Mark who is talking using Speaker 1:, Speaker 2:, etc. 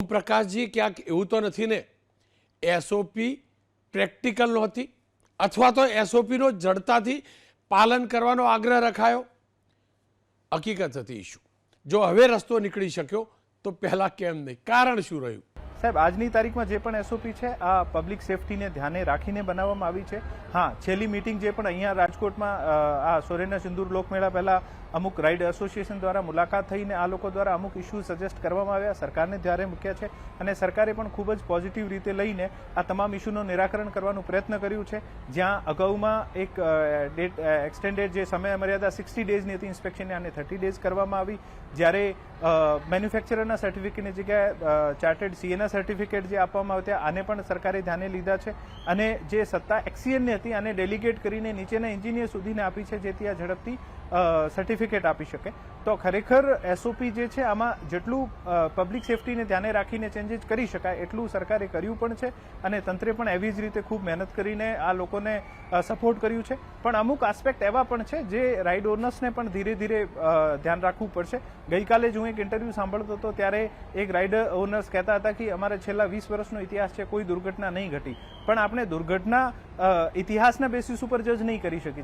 Speaker 1: ઓમપ્રકાશજી, ક્યાંક એવું તો નથી ને એસઓપી પ્રેક્ટિકલ નહોતી અથવા તો એસઓપીનો જડતાથી પાલન કરવાનો આગ્રહ રખાયો? હકીકત હતી ઇશ્યુ. જો હવે રસ્તો નીકળી શક્યો તો પહેલાં કેમ નહીં? કારણ શું રહ્યું?
Speaker 2: સાહેબ, આજની તારીખમાં જે પણ એસઓપી છે આ પબ્લિક સેફટીને ધ્યાને રાખીને બનાવવામાં આવી છે. હા, છેલ્લી મિટિંગ જે પણ અહીંયા રાજકોટમાં આ સોરેના સિંદૂર લોકમેળા પહેલા અમુક રાઇડ એસોસિએશન દ્વારા મુલાકાત થઈને આ લોકો દ્વારા અમુક ઇસ્યુ સજેસ્ટ કરવામાં આવ્યા, સરકારને ધ્યાને મૂક્યા છે અને સરકારે પણ ખૂબ જ પોઝિટિવ રીતે લઈને આ તમામ ઇસ્યુનું નિરાકરણ કરવાનો પ્રયત્ન કર્યું છે. જ્યાં અગાઉમાં એક ડેટ એક્સટેન્ડેડ જે સમય મર્યાદા 60 ડેઝની હતી ઇન્સ્પેક્શનની, આને 30 ડેઝ કરવામાં આવી. જ્યારે મેન્યુફેક્ચરના સર્ટિફિકેટની જગ્યાએ ચાર્ટર્ડ સીએના સર્ટિફિકેટ જે આપવામાં આવ્યા આને પણ સરકારે ધ્યાને લીધા છે અને જે સત્તા એક્સીએનની હતી આને ડેલિગેટ કરીને નીચેના એન્જિનિયર સુધીને આપી છે, જેથી આ ઝડપથી સર્ટિફિકેટ આપી શકે. તો ખરેખર એસઓપી જે છે આમાં જેટલું પબ્લિક સેફટીને ધ્યાને રાખીને ચેન્જીસ કરી શકાય એટલું સરકારે કર્યું પણ છે અને તંત્રે પણ એવી જ રીતે ખૂબ મહેનત કરીને આ લોકોને સપોર્ટ કર્યું છે. પણ અમુક આસ્પેક્ટ એવા પણ છે જે રાઇડ ઓનર્સને પણ ધીરે ધીરે ધ્યાન રાખવું પડશે. ગઈકાલે જ હું એક ઇન્ટરવ્યુ સાંભળતો હતો ત્યારે એક રાઇડ ઓનર્સ કહેતા હતા કે અમારે છેલ્લા 20 વર્ષનો ઇતિહાસ છે, કોઈ દુર્ઘટના નહીં ઘટી. પણ આપણે દુર્ઘટના ઇતિહાસના બેસિસ ઉપર જજ નહીં કરી શકીએ.